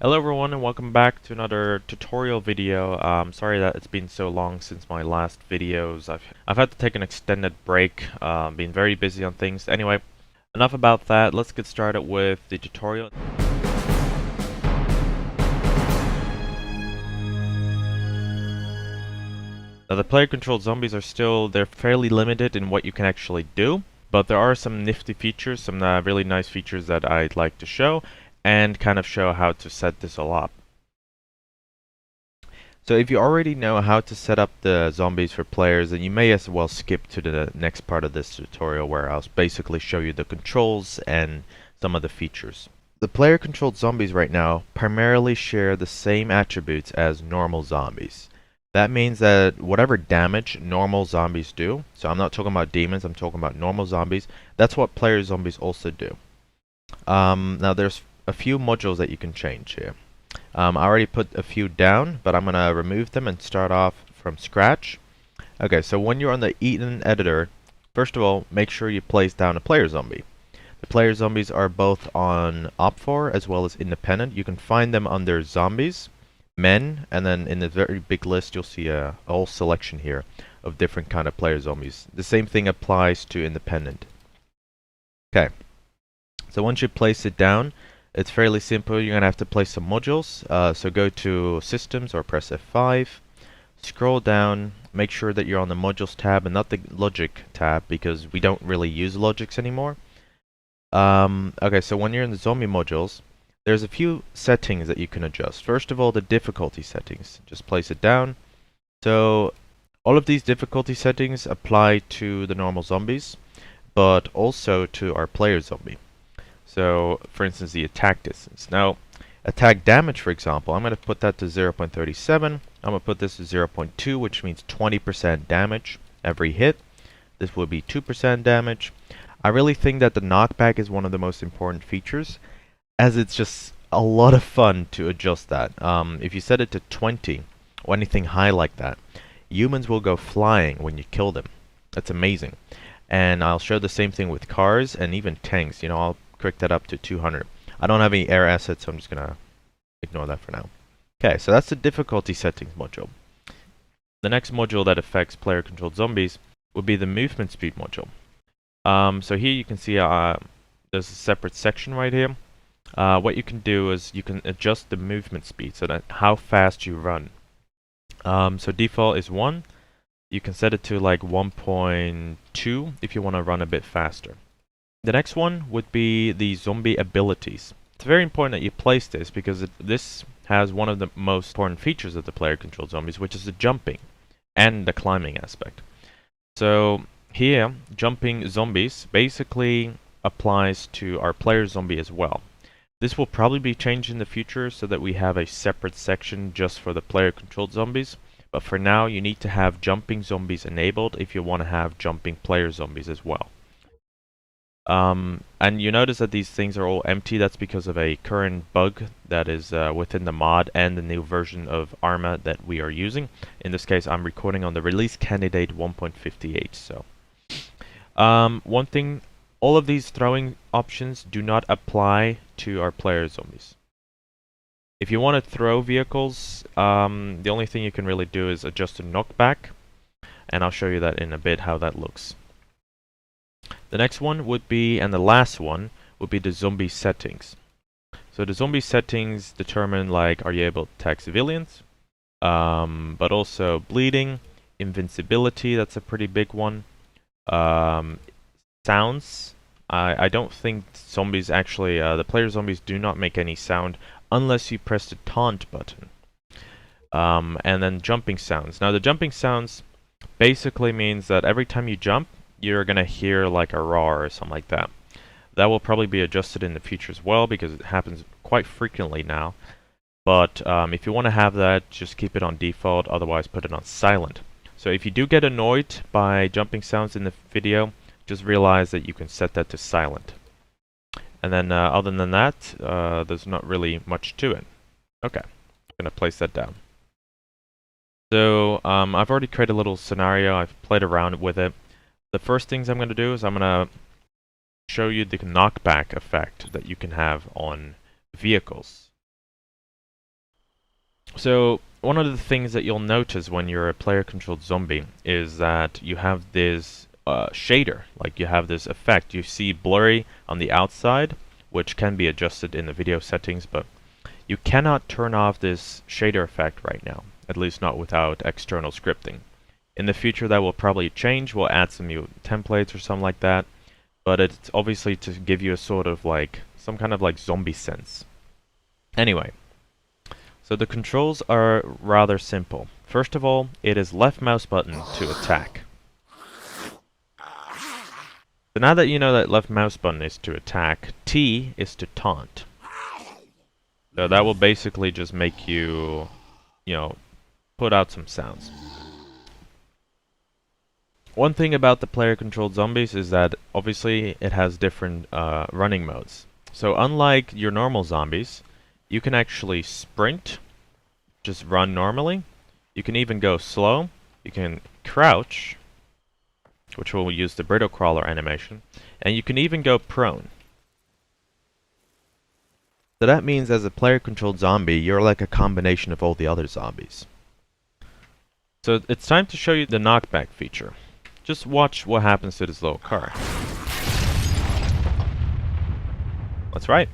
Hello everyone and welcome back to another tutorial video. Sorry that it's been so long since my last videos. I've had to take an extended break, been very busy on things. Anyway, enough about that. Let's get started with the tutorial. Now the player-controlled zombies they're fairly limited in what you can actually do, but there are some nifty features, some really nice features that I'd like to show, and kind of show how to set this all up. So if you already know how to set up the zombies for players, then you may as well skip to the next part of this tutorial where I'll basically show you the controls and some of the features. The player-controlled zombies right now primarily share the same attributes as normal zombies. That means that whatever damage normal zombies do, so I'm not talking about demons, I'm talking about normal zombies, that's what player zombies also do. Now there's a few modules that you can change here. I already put a few down, but I'm going to remove them and start off from scratch. Okay, so when you're on the Eden editor, first of all, make sure you place down a player zombie. The player zombies are both on op4 as well as independent. You can find them under zombies, men, and then in the very big list you'll see a whole selection here of different kind of player zombies. The same thing applies to independent. Okay, so once you place it down, it's fairly simple. You're going to have to place some modules. So go to Systems or press F5. Scroll down. Make sure that you're on the Modules tab and not the Logic tab because we don't really use logics anymore. Okay, so when you're in the zombie modules, there's a few settings that you can adjust. First of all, the difficulty settings. Just place it down. So all of these difficulty settings apply to the normal zombies, but also to our player zombie. So, for instance, the attack distance. Now, attack damage, for example, I'm going to put that to 0.37. I'm going to put this to 0.2, which means 20% damage every hit. This will be 2% damage. I really think that the knockback is one of the most important features, as it's just a lot of fun to adjust that. If you set it to 20, or anything high like that, humans will go flying when you kill them. That's amazing. And I'll show the same thing with cars and even tanks. You know, I'll quick that up to 200. I don't have any air assets, so I'm just gonna ignore that for now. Okay, so that's the difficulty settings module. The next module that affects player-controlled zombies would be the movement speed module. So here you can see there's a separate section right here. What you can do is you can adjust the movement speed, so that how fast you run. So default is 1. You can set it to like 1.2 if you want to run a bit faster. The next one would be the zombie abilities. It's very important that you place this because this has one of the most important features of the player-controlled zombies, which is the jumping and the climbing aspect. So here, jumping zombies basically applies to our player zombie as well. This will probably be changed in the future so that we have a separate section just for the player-controlled zombies. But for now, you need to have jumping zombies enabled if you want to have jumping player zombies as well. And you notice that these things are all empty. That's because of a current bug that is within the mod and the new version of ArmA that we are using. In this case, I'm recording on the release candidate 1.58. So, one thing, all of these throwing options do not apply to our player zombies. If you want to throw vehicles, the only thing you can really do is adjust the knockback, and I'll show you that in a bit how that looks. The next one would be, and the last one, would be the zombie settings. So the zombie settings determine, like, are you able to attack civilians? But also bleeding, invincibility, that's a pretty big one. Sounds. I don't think zombies actually, the player zombies do not make any sound unless you press the taunt button. And then jumping sounds. Now the jumping sounds basically means that every time you jump, you're going to hear like a roar or something like that. That will probably be adjusted in the future as well because it happens quite frequently now. But if you want to have that, just keep it on default, otherwise put it on silent. So if you do get annoyed by jumping sounds in the video, just realize that you can set that to silent. And then other than that, there's not really much to it. Okay, I'm going to place that down. So I've already created a little scenario, I've played around with it. The first things I'm going to do is I'm going to show you the knockback effect that you can have on vehicles. So one of the things that you'll notice when you're a player-controlled zombie is that you have this shader, like you have this effect. You see blurry on the outside, which can be adjusted in the video settings, but you cannot turn off this shader effect right now, at least not without external scripting. In the future that will probably change. We'll add some new templates or something like that, but it's obviously to give you a sort of like some kind of like zombie sense. Anyway, so the controls are rather simple. First of all, it is left mouse button to attack. So now that you know that left mouse button is to attack, T is to taunt. So that will basically just make you, put out some sounds. One thing about the player-controlled zombies is that obviously it has different running modes. So unlike your normal zombies, you can actually sprint, just run normally. You can even go slow. You can crouch, which will use the brittle crawler animation. And you can even go prone. So that means as a player-controlled zombie, you're like a combination of all the other zombies. So it's time to show you the knockback feature. Just watch what happens to this little car. That's right.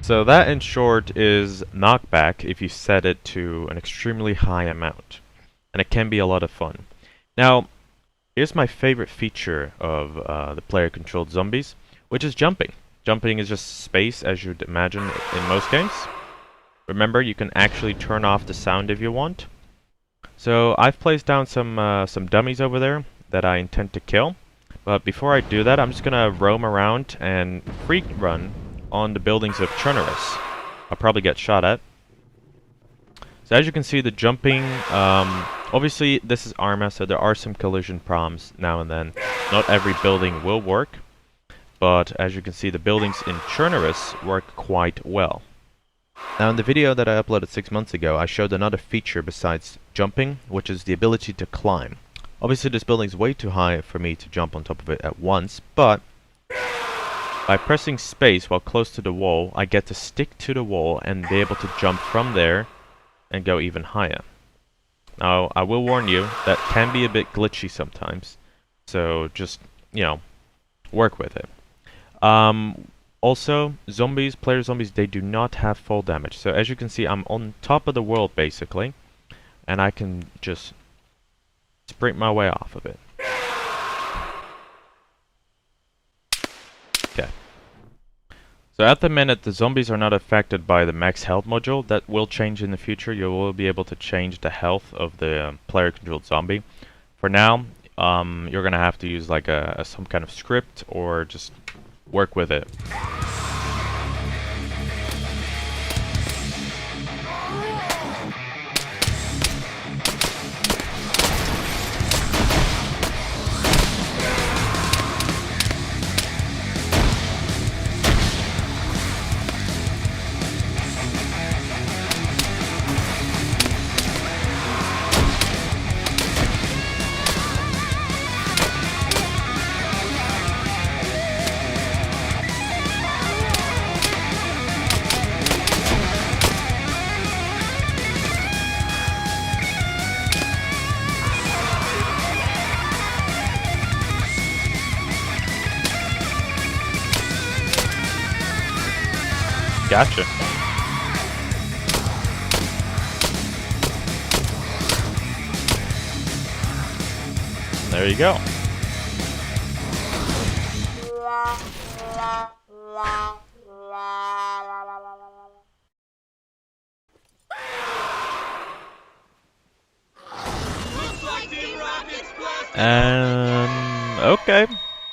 So that in short is knockback if you set it to an extremely high amount. And it can be a lot of fun. Now, here's my favorite feature of the player-controlled zombies, which is jumping. Jumping is just space, as you'd imagine in most games. Remember, you can actually turn off the sound if you want. So I've placed down some dummies over there that I intend to kill. But before I do that, I'm just gonna roam around and freak run on the buildings of Chernobyl. I'll probably get shot at. So as you can see, the jumping, obviously this is ArmA, so there are some collision problems now and then. Not every building will work, but as you can see, the buildings in Chernobyl work quite well. Now in the video that I uploaded 6 months ago, I showed another feature besides jumping, which is the ability to climb. Obviously this building is way too high for me to jump on top of it at once, but by pressing space while close to the wall, I get to stick to the wall and be able to jump from there and go even higher. Now, I will warn you, that can be a bit glitchy sometimes, so just, work with it. Also, player zombies, they do not have fall damage. So as you can see, I'm on top of the world basically, and I can just sprint my way off of it. Okay. So at the minute, the zombies are not affected by the max health module. That will change in the future. You will be able to change the health of the player-controlled zombie. For now, you're gonna have to use like some kind of script or just work with it. Gotcha. There you go. Okay.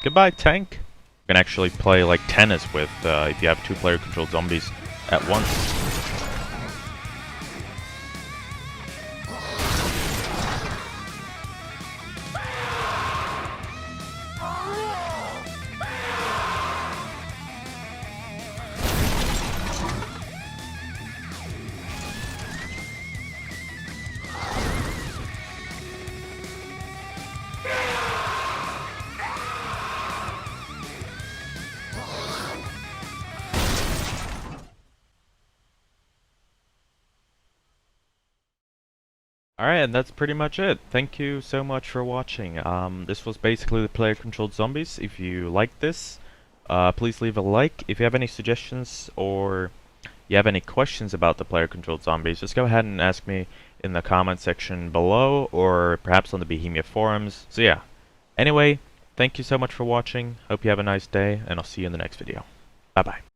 Goodbye, tank. You can actually play like tennis with if you have 2 player-controlled zombies at once. Alright, and that's pretty much it. Thank you so much for watching. This was basically the player-controlled zombies. If you liked this, please leave a like. If you have any suggestions or you have any questions about the player-controlled zombies, just go ahead and ask me in the comment section below, or perhaps on the Bohemia forums. So yeah, anyway, thank you so much for watching. Hope you have a nice day, and I'll see you in the next video. Bye bye.